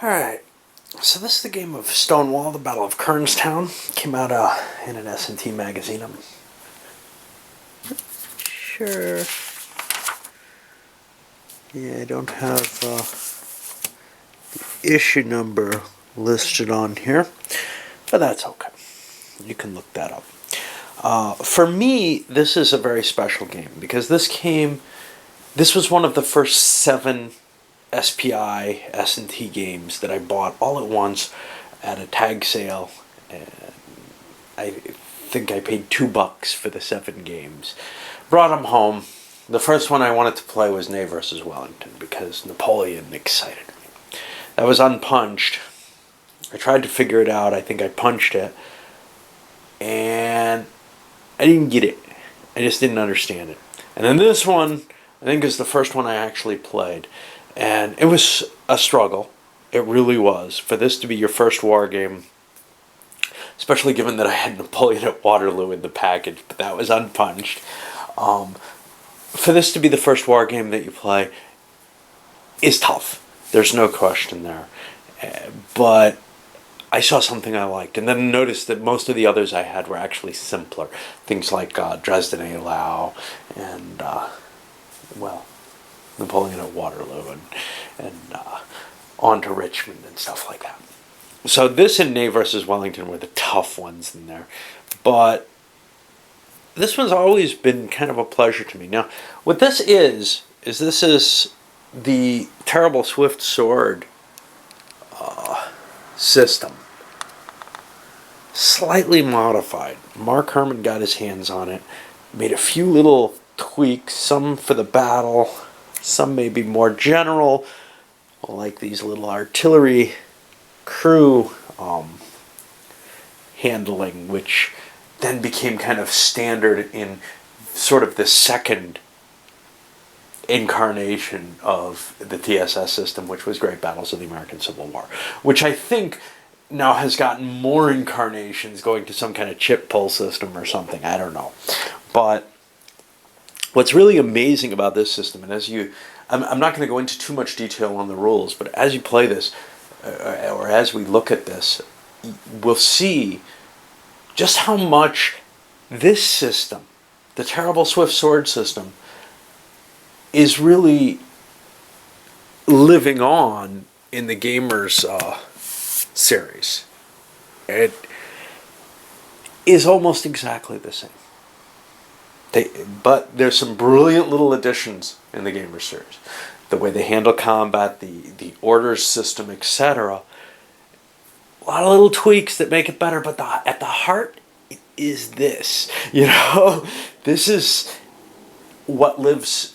Alright, so this is the game of Stonewall, the Battle of Kernstown. Came out in an S&T magazine. I'm sure... Yeah, I don't have the issue number listed on here, but that's okay. You can look that up. For me, this is a very special game because this was one of the first 7 SPI S&T games that I bought all at once at a tag sale, and I think I paid $2 for the 7 games. Brought them home. The first one I wanted to play was Ney versus Wellington because Napoleon excited me. That was unpunched. I tried to figure it out. I think I punched it, and I didn't get it. I just didn't understand it. And then this one, I think, is the first one I actually played. And it was a struggle. It really was. For this to be your first war game, especially given that I had Napoleon at Waterloo in the package, but that was unpunched. For this to be the first war game that you play is tough. There's no question there. But I saw something I liked, and then noticed that most of the others I had were actually simpler. Things like Dresden Eylau and, Napoleon at Waterloo and on to Richmond and stuff like that. So this and Ney versus Wellington were the tough ones in there. But this one's always been kind of a pleasure to me. Now, what this is this is the Terrible Swift Sword system. Slightly modified. Mark Herman got his hands on it, made a few little tweaks, some for the battle, some maybe more general, like these little artillery crew handling, which then became kind of standard in sort of the second incarnation of the TSS system, which was Great Battles of the American Civil War, which I think now has gotten more incarnations, going to some kind of chip pull system or something. I don't know. But what's really amazing about this system, and I'm not going to go into too much detail on the rules, but as you play this, or as we look at this, we'll see just how much this system, the Terrible Swift Sword system, is really living on in the Gamers series. It is almost exactly the same. But there's some brilliant little additions in the Gamers series. The way they handle combat, the orders system, etc. A lot of little tweaks that make it better, but at the heart is this. This is what lives,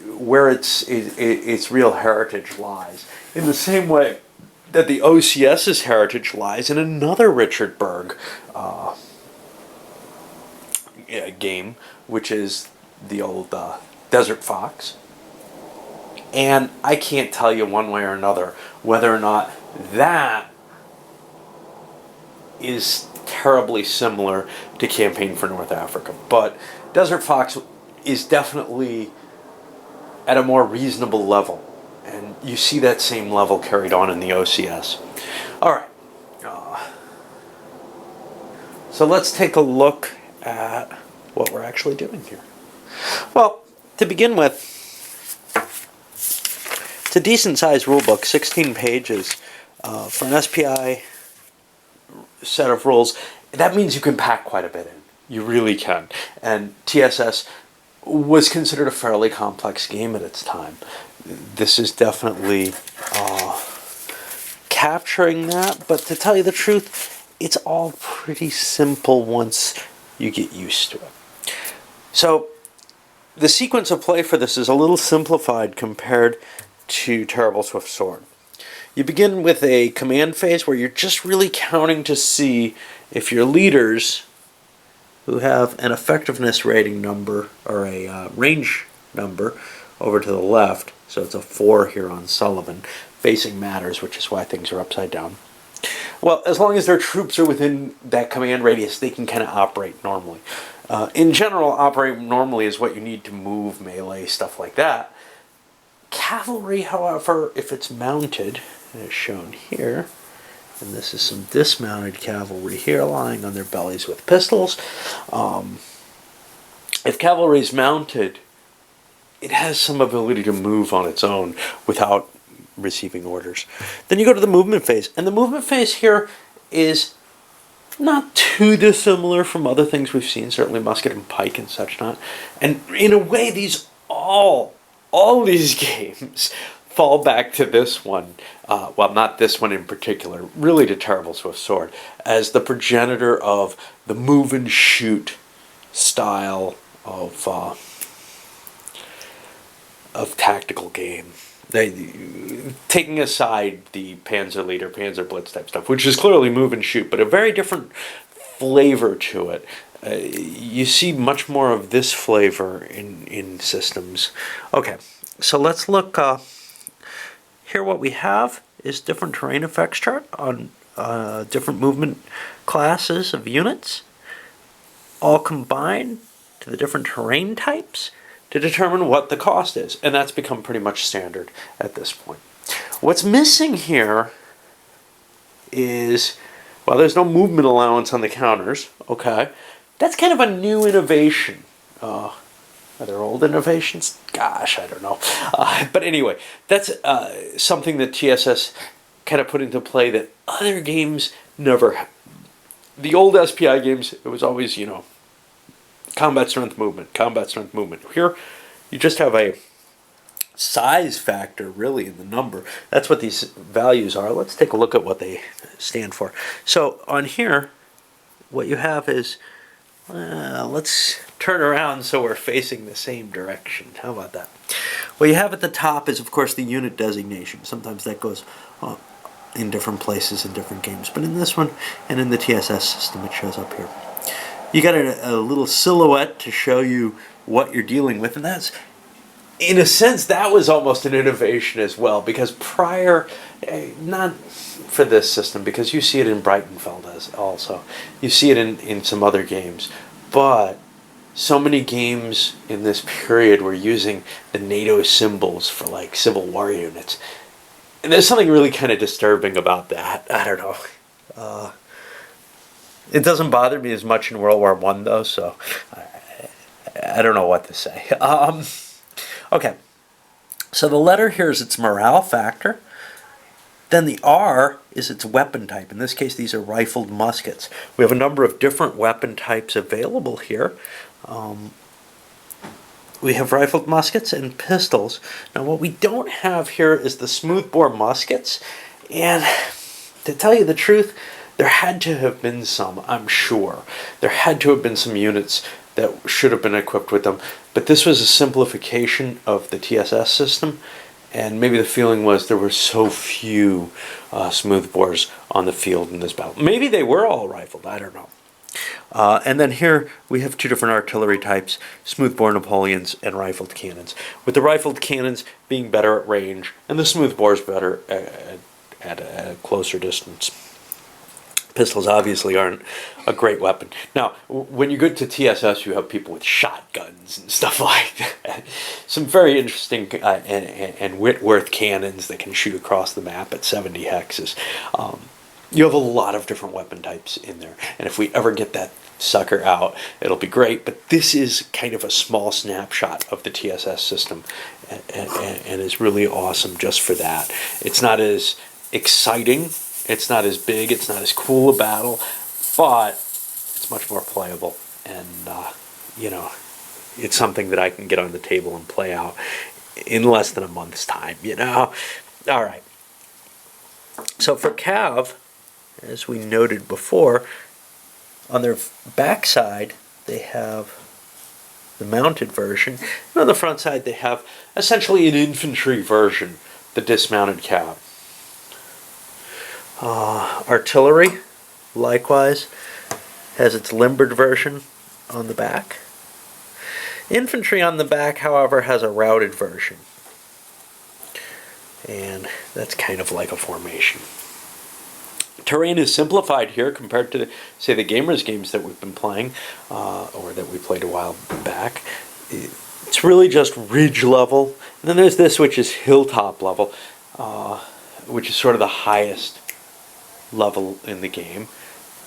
where its real heritage lies. In the same way that the OCS's heritage lies in another Richard Berg game, which is the old Desert Fox. And I can't tell you one way or another whether or not that is terribly similar to Campaign for North Africa. But Desert Fox is definitely at a more reasonable level. And you see that same level carried on in the OCS. Alright. So let's take a look at what we're actually doing here. Well, to begin with, it's a decent-sized rulebook, 16 pages. For an SPI set of rules, that means you can pack quite a bit in. You really can. And TSS was considered a fairly complex game at its time. This is definitely capturing that, but to tell you the truth, it's all pretty simple once you get used to it. So the sequence of play for this is a little simplified compared to Terrible Swift Sword. You begin with a command phase where you're just really counting to see if your leaders, who have an effectiveness rating number or a range number over to the left, so it's a 4 here on Sullivan, facing matters, which is why things are upside down. Well, as long as their troops are within that command radius, they can kind of operate normally. In general, operate normally is what you need to move, melee, stuff like that. Cavalry, however, if it's mounted, as shown here, and this is some dismounted cavalry here lying on their bellies with pistols. If cavalry is mounted, it has some ability to move on its own without receiving orders. Then you go to the movement phase, and the movement phase here is not too dissimilar from other things we've seen, certainly musket and pike and such not. And in a way, these all these games fall back to this one, well, not this one in particular, really to Terrible Swift Sword, as the progenitor of the move and shoot style of tactical game. Taking aside the Panzer Leader, Panzer Blitz type stuff, which is clearly move and shoot, but a very different flavor to it. You see much more of this flavor in systems. Okay, so let's look. Here what we have is different terrain effects chart on different movement classes of units, all combined to the different terrain types to determine what the cost is. And that's become pretty much standard at this point. What's missing here is, well, there's no movement allowance on the counters. Okay, that's kind of a new innovation. Are there old innovations? Gosh, I don't know. But anyway, that's something that TSS kind of put into play that other games never had. The old SPI games, it was always, you know, combat strength movement, combat strength movement. Here, you just have a size factor, really, in the number. That's what these values are. Let's take a look at what they stand for. So on here, what you have is, let's turn around so we're facing the same direction. How about that? What you have at the top is, of course, the unit designation. Sometimes that goes in different places in different games. But in this one, and in the TSS system, it shows up here. You got a little silhouette to show you what you're dealing with, and that's, in a sense, that was almost an innovation as well, because prior, not for this system, because you see it in Breitenfeld as also, you see it in some other games, but so many games in this period were using the NATO symbols for like Civil War units, and there's something really kind of disturbing about that. I don't know. It doesn't bother me as much in World War I, though, so I don't know what to say. Okay, so the letter here is its morale factor. Then the R is its weapon type. In this case, these are rifled muskets. We have a number of different weapon types available here. We have rifled muskets and pistols. Now, what we don't have here is the smoothbore muskets. And to tell you the truth, there had to have been some, I'm sure. There had to have been some units that should have been equipped with them. But this was a simplification of the TSS system, and maybe the feeling was there were so few smoothbores on the field in this battle. Maybe they were all rifled, I don't know. And then here we have two different artillery types, smoothbore Napoleons and rifled cannons, with the rifled cannons being better at range and the smoothbores better at a closer distance. Pistols obviously aren't a great weapon. Now, when you go to TSS, you have people with shotguns and stuff like that. Some very interesting and Whitworth cannons that can shoot across the map at 70 hexes. You have a lot of different weapon types in there. And if we ever get that sucker out, it'll be great. But this is kind of a small snapshot of the TSS system and is really awesome just for that. It's not as exciting. It's not as big, it's not as cool a battle, but it's much more playable, and you know, it's something that I can get on the table and play out in less than a month's time, you know? All right. So for Cav, as we noted before, on their backside, they have the mounted version, and on the front side, they have essentially an infantry version, the dismounted Cav. Artillery, likewise, has its limbered version on the back. Infantry on the back, however, has a routed version. And that's kind of like a formation. Terrain is simplified here compared to, say, the Gamers games that we've been playing, or that we played a while back. It's really just ridge level. And then there's this, which is hilltop level, which is sort of the highest level in the game.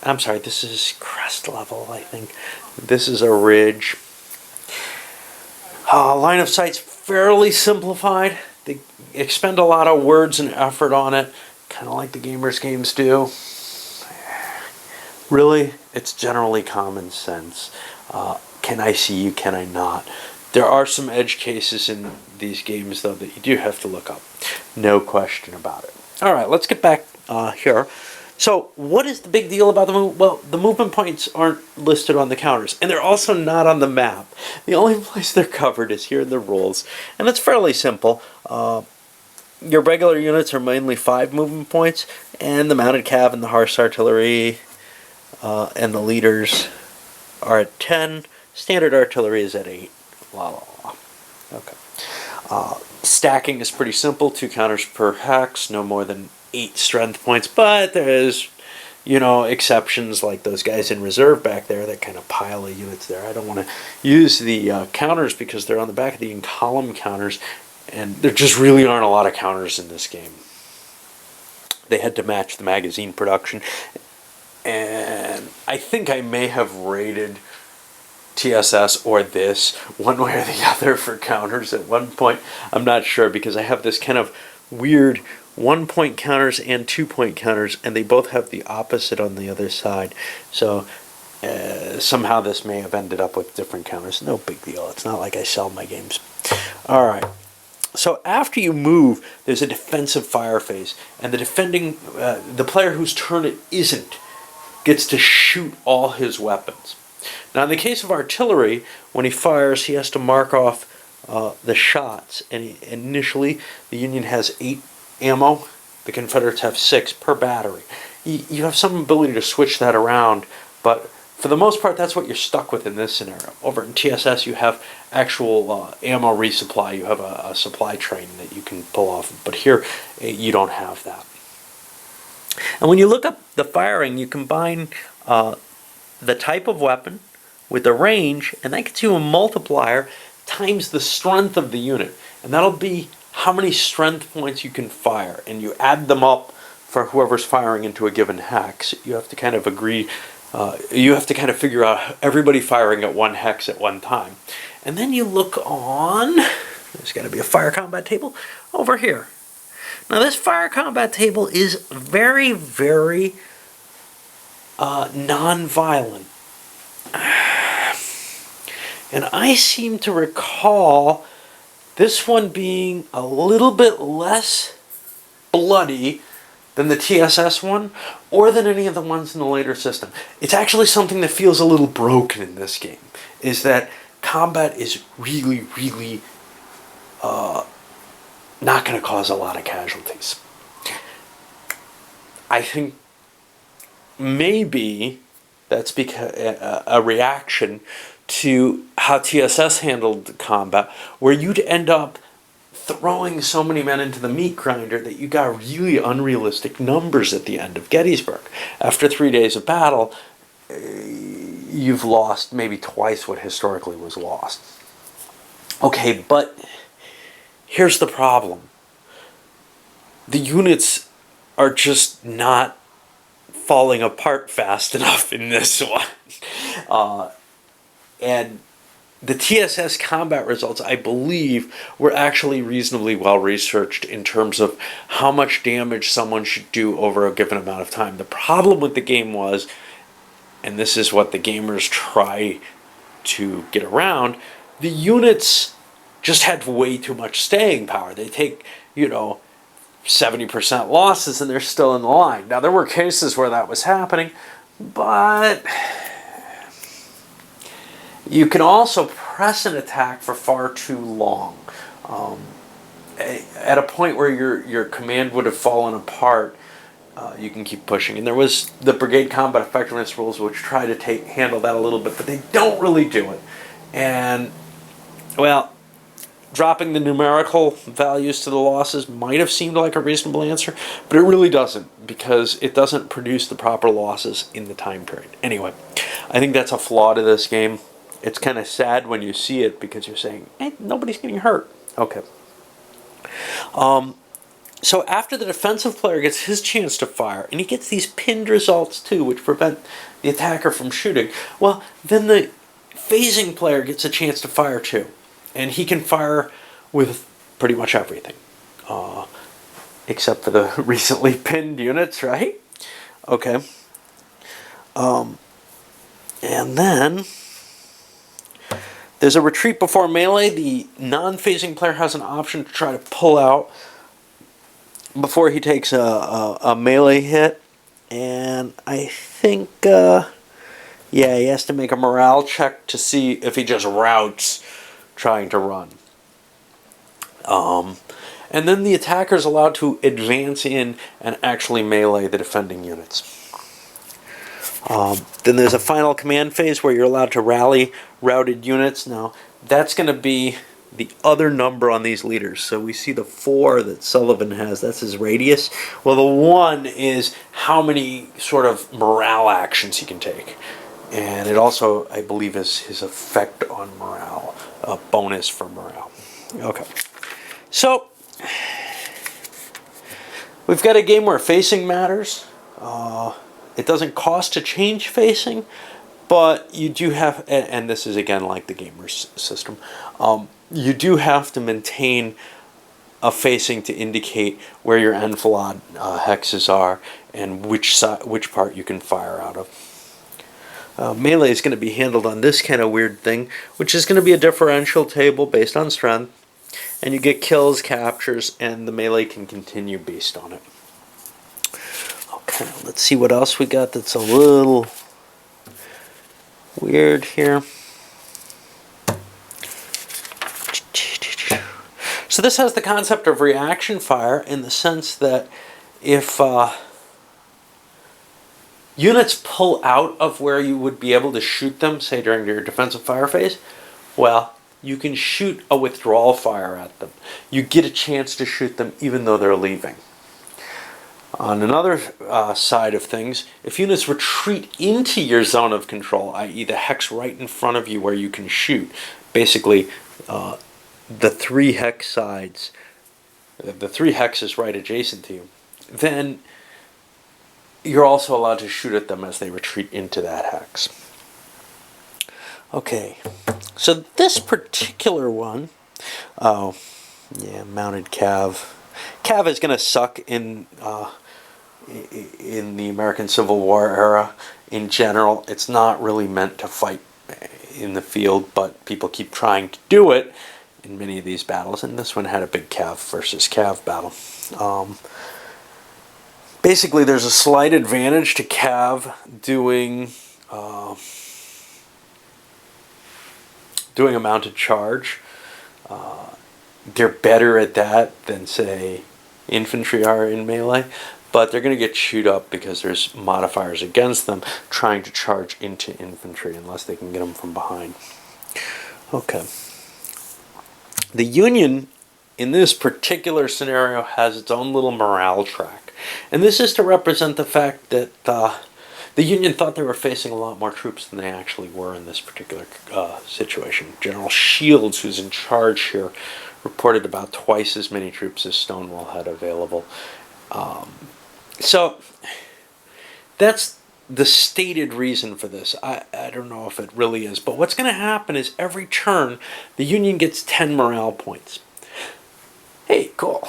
I'm sorry, this is crest level, I think. This is a ridge. Line of sight's fairly simplified. They expend a lot of words and effort on it, kind of like the gamers games do. Really, it's generally common sense. Can I see you, can I not? There are some edge cases in these games, though, that you do have to look up. No question about it. All right, let's get back here. So what is the big deal about the move? Well, the movement points aren't listed on the counters, and they're also not on the map. The only place they're covered is here in the rules, and it's fairly simple. Your regular units are mainly 5 movement points, and the mounted cav and the horse artillery and the leaders are at 10. Standard artillery is at 8. La la la. Okay. Stacking is pretty simple. 2 counters per hex, no more than 8 strength points, but there's, exceptions like those guys in reserve back there that kind of pile of units there. I don't want to use the counters because they're on the back of the in-column counters, and there just really aren't a lot of counters in this game. They had to match the magazine production, and I think I may have rated TSS or this one way or the other for counters at one point. I'm not sure because I have this kind of weird 1-point counters and 2-point counters, and they both have the opposite on the other side. So somehow this may have ended up with different counters. No big deal. It's not like I sell my games. All right. So after you move, there's a defensive fire phase, and the player whose turn it isn't gets to shoot all his weapons. Now, in the case of artillery, when he fires, he has to mark off the shots. And initially, the Union has 8 ammo. The Confederates have 6 per battery. You have some ability to switch that around, but for the most part, that's what you're stuck with in this scenario. Over in TSS, you have actual ammo resupply. You have a supply train that you can pull off. But here, you don't have that. And when you look up the firing, you combine the type of weapon with the range, and that gets you a multiplier times the strength of the unit. And that'll be how many strength points you can fire. And you add them up for whoever's firing into a given hex. You have to kind of agree, you have to kind of figure out everybody firing at 1 hex at one time. And then you look on, there's got to be a fire combat table over here. Now this fire combat table is very, very non-violent. And I seem to recall this one being a little bit less bloody than the TSS one, or than any of the ones in the later system. It's actually something that feels a little broken in this game, is that combat is really, really not going to cause a lot of casualties. I think maybe that's because a reaction to how TSS handled combat, where you'd end up throwing so many men into the meat grinder that you got really unrealistic numbers at the end of Gettysburg. After 3 days of battle, you've lost maybe twice what historically was lost. Okay, but here's the problem. The units are just not falling apart fast enough in this one. And the TSS combat results, I believe, were actually reasonably well researched in terms of how much damage someone should do over a given amount of time. The problem with the game was, and this is what the gamers try to get around, the units just had way too much staying power. They take, 70% losses and they're still in the line. Now, there were cases where that was happening, but you can also press an attack for far too long. At a point where your command would have fallen apart, you can keep pushing. And there was the brigade combat effectiveness rules, which try to handle that a little bit, but they don't really do it. And, well, dropping the numerical values to the losses might have seemed like a reasonable answer, but it really doesn't, because it doesn't produce the proper losses in the time period. Anyway, I think that's a flaw to this game. It's kind of sad when you see it because you're saying, hey, nobody's getting hurt. Okay. So after the defensive player gets his chance to fire, and he gets these pinned results too, which prevent the attacker from shooting, well, then the phasing player gets a chance to fire too. And he can fire with pretty much everything. Except for the recently pinned units, right? Okay. And then there's a retreat before melee. The non-phasing player has an option to try to pull out before he takes a melee hit. And I think, yeah, he has to make a morale check to see if he just routes trying to run. And then the attacker is allowed to advance in and actually melee the defending units. Then there's a final command phase where you're allowed to rally routed units. Now, that's going to be the other number on these leaders. So we see the 4 that Sullivan has. That's his radius. Well, the 1 is how many sort of morale actions he can take. And it also, I believe, is his effect on morale. A bonus for morale. Okay. So, we've got a game where facing matters. It doesn't cost to change facing, but you do have, and this is again like the gamer system, you do have to maintain a facing to indicate where your enfilade hexes are and which part you can fire out of. Melee is going to be handled on this kind of weird thing, which is going to be a differential table based on strength, and you get kills, captures, and the melee can continue based on it. Okay, let's see what else we got that's a little weird here. So this has the concept of reaction fire in the sense that if units pull out of where you would be able to shoot them, say during your defensive fire phase, well, you can shoot a withdrawal fire at them. You get a chance to shoot them even though they're leaving. On another side of things, if units retreat into your zone of control, i.e. the hex right in front of you where you can shoot, basically the 3 hex sides, the 3 hexes right adjacent to you, then you're also allowed to shoot at them as they retreat into that hex. Okay, so this particular one, mounted Cav. Cav is going to suck in the American Civil War era in general. It's not really meant to fight in the field, but people keep trying to do it in many of these battles, and this one had a big Cav versus Cav battle. Basically, there's a slight advantage to Cav doing a mounted charge. They're better at that than, say, infantry are in melee, but they're going to get chewed up because there's modifiers against them trying to charge into infantry unless they can get them from behind. Okay. The Union, in this particular scenario, has its own little morale track. And this is to represent the fact that the Union thought they were facing a lot more troops than they actually were in this particular situation. General Shields, who's in charge here, reported about twice as many troops as Stonewall had available. So that's the stated reason for this. I don't know if it really is, but what's going to happen is every turn the Union gets 10 morale points. Hey, cool.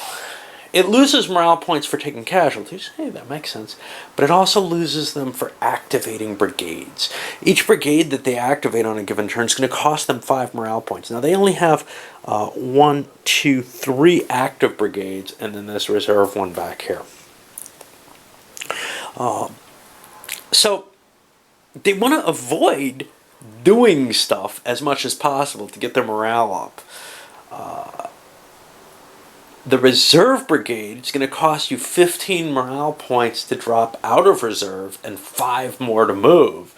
It loses morale points for taking casualties. Hey, that makes sense. But it also loses them for activating brigades. Each brigade that they activate on a given turn is going to cost them 5 morale points. Now, they only have 1, 2, 3 active brigades, and then this reserve one back here. So, they want to avoid doing stuff as much as possible to get their morale up. The reserve brigade is going to cost you 15 morale points to drop out of reserve and 5 more to move.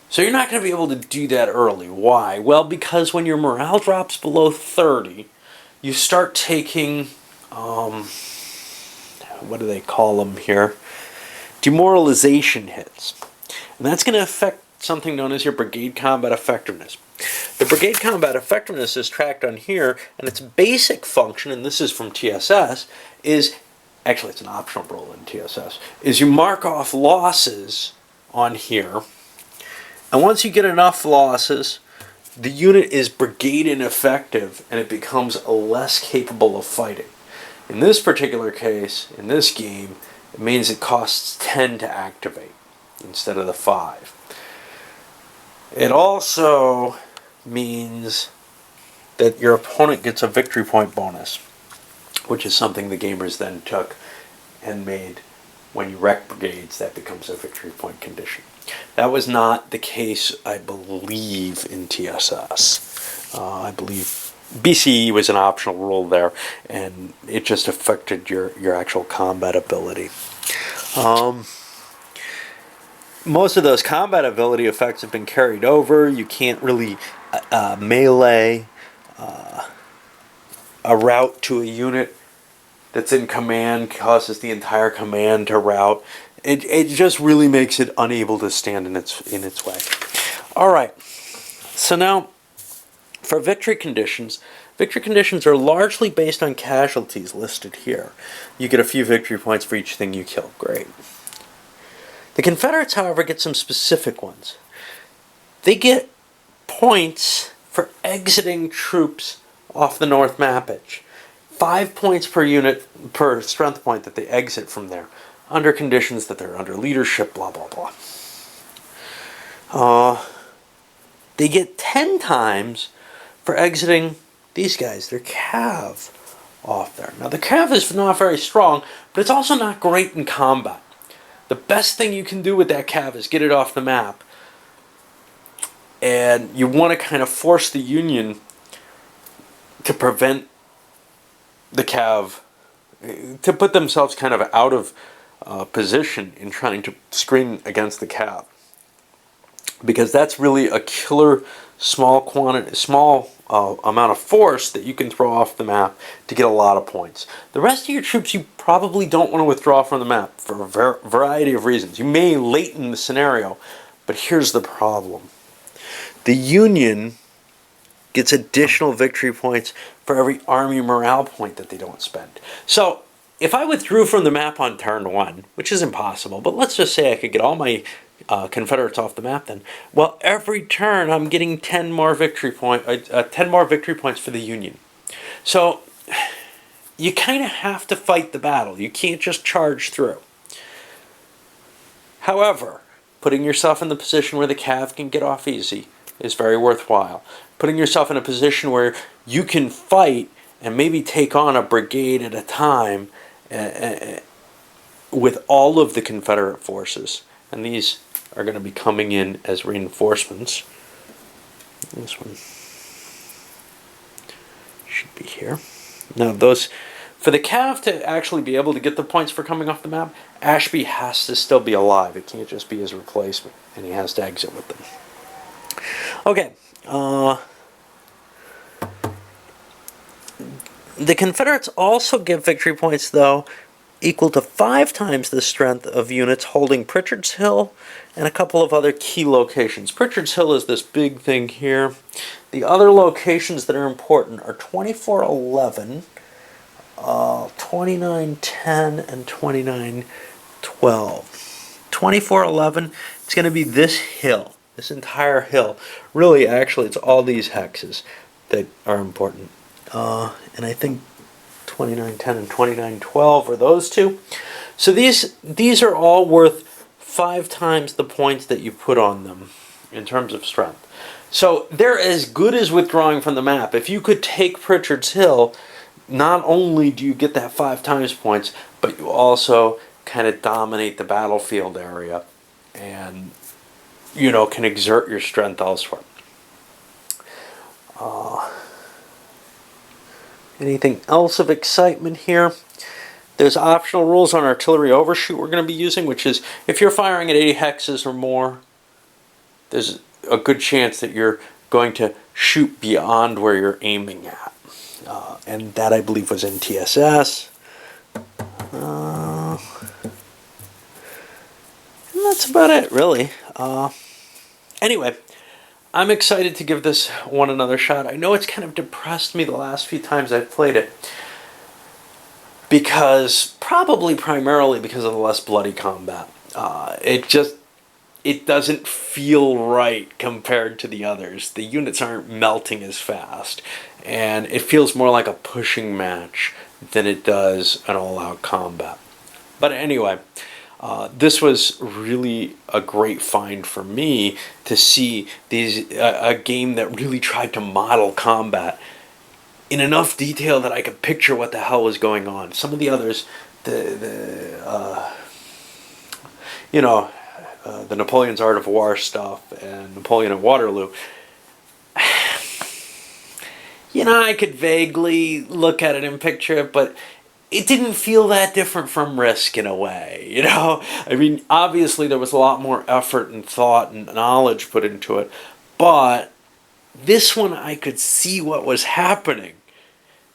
So you're not going to be able to do that early. Why? Well, because when your morale drops below 30, you start taking, what do they call them here? Demoralization hits. And that's going to affect something known as your brigade combat effectiveness. The brigade combat effectiveness is tracked on here, and its basic function, and this is from TSS, is, actually it's an optional rule in TSS, is you mark off losses on here, and once you get enough losses, the unit is brigade ineffective, and it becomes less capable of fighting. In this particular case, in this game, it means it costs 10 to activate instead of the 5. It also means that your opponent gets a victory point bonus, which is something the gamers then took and made when you wreck brigades. That becomes a victory point condition. That was not the case, I believe, in TSS. I believe BCE was an optional rule there, and it just affected your actual combat ability. Most of those combat ability effects have been carried over. You can't really melee a route to a unit that's in command, causes the entire command to route. It just really makes it unable to stand in its way. All right. So now, for victory conditions are largely based on casualties listed here. You get a few victory points for each thing you kill. Great. The Confederates, however, get some specific ones. They get points for exiting troops off the North map edge. 5 points per unit per strength point that they exit from there, under conditions that they're under leadership, blah, blah, blah. They get 10 times for exiting these guys, their Cav, off there. Now, the Cav is not very strong, but it's also not great in combat. The best thing you can do with that Cav is get it off the map. And you want to kind of force the Union to prevent the Cav, to put themselves kind of out of position in trying to screen against the Cav. Because that's really a killer small amount of force that you can throw off the map to get a lot of points. The rest of your troops you probably don't want to withdraw from the map for a variety of reasons. You may lighten the scenario, but here's the problem. The Union gets additional victory points for every army morale point that they don't spend. So, if I withdrew from the map on turn 1, which is impossible, but let's just say I could get all my Confederates off the map then, well, every turn I'm getting 10 more victory points for the Union. So, you kind of have to fight the battle. You can't just charge through. However, putting yourself in the position where the Cav can get off easy is very worthwhile. Putting yourself in a position where you can fight and maybe take on a brigade at a time with all of the Confederate forces. And these are going to be coming in as reinforcements. This one should be here. Now, for the Cav to actually be able to get the points for coming off the map, Ashby has to still be alive. It can't just be his replacement, and he has to exit with them. Okay. The Confederates also give victory points, though, equal to 5 times the strength of units holding Pritchard's Hill and a couple of other key locations. Pritchard's Hill is this big thing here. The other locations that are important are 2411, 2910, and 2912. 2411, it's going to be this hill, this entire hill. Really, actually, it's all these hexes that are important. And I think 2910 and 2912 are those two. So these are all worth 5 times the points that you put on them in terms of strength. So they're as good as withdrawing from the map. If you could take Pritchard's Hill, not only do you get that 5 times points, but you also kind of dominate the battlefield area and, you know, can exert your strength elsewhere. Anything else of excitement here? There's optional rules on artillery overshoot we're going to be using, which is if you're firing at 80 hexes or more, there's a good chance that you're going to shoot beyond where you're aiming at. And that, I believe, was in TSS. And that's about it, really. Anyway, I'm excited to give this one another shot. I know it's kind of depressed me the last few times I've played it, because probably primarily because of the less bloody combat. It doesn't feel right compared to the others. The units aren't melting as fast, and it feels more like a pushing match than it does an all-out combat. But anyway, this was really a great find for me to see a game that really tried to model combat in enough detail that I could picture what the hell was going on. Some of the others, the Napoleon's Art of War stuff and Napoleon at Waterloo, I could vaguely look at it and picture it, but it didn't feel that different from Risk in a way, I mean, obviously there was a lot more effort and thought and knowledge put into it, but this one I could see what was happening.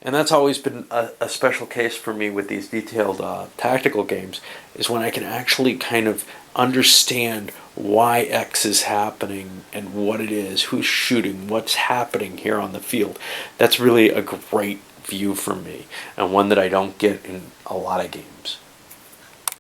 And that's always been a special case for me with these detailed tactical games, is when I can actually kind of understand why X is happening and what it is, who's shooting, what's happening here on the field. That's really a great view for me, and one that I don't get in a lot of games.